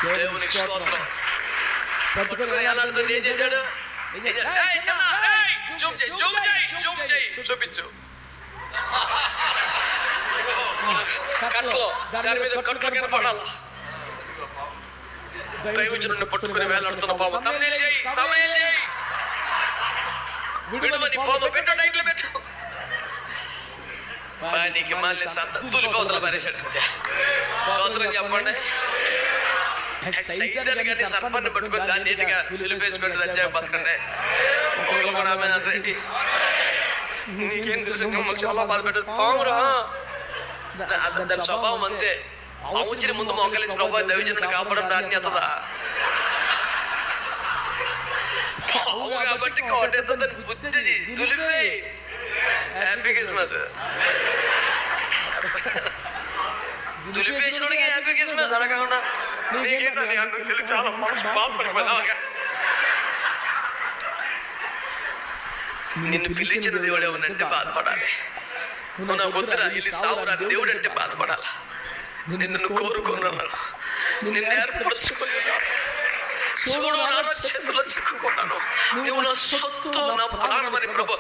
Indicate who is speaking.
Speaker 1: దేవునికి స్తోత్రం. పట్టుకొని ఏలాడుతుంది. ఏం చేశాడు? చూపించు. కట్లో దాని మీద కట్లు కనపడాలా? దైవజనుడిని పట్టుకుని వేలాడుతున్న పాము. విడువని పాము పెట్టు, టైట్లు పెట్టు. నీకు మళ్ళీ తులిపోతలు పారేశాడు అంతే. సోదరం చెప్పండి. సైతాన్ని కానీ సర్పాన్ని పట్టుకొని దాన్ని నీటిగా తులిపేసి పెట్టి దచ్చాయి బతకండి. కూడా ఆమె అంటే నీకేం తెలుసు, మమ్మల్ని చాలా బాధ పెట్టదు. పామురా, దాని స్వభావం అంతే. పాముచ్చిన ముందు మోకలేసి ప్రభావ దైవజనుడిని కాపాడడం నాణ్యతదా? పాము కాబట్టి కోటేతో దాని బుద్ధిది తులిపే. Happy Christmas. తులిపేసిన హ్యాపీ క్రిస్మస్ అనకుండా చాలా మనసు బాధపడిపోయింది. నిన్ను పిలిచిన దేవుడు ఏమనంటే బాధపడాలి. నా వద్దురా ఇది సావురా దేవుడు అంటే బాధపడాలా? నిన్ను కోరుకున్నాను, నిన్ను ఏర్పరచుకున్నాను, చూడు నా చేతిలో చిక్కుకున్నాను, నువ్వు నా సొత్తు, నా ప్రాణమని ప్రభు.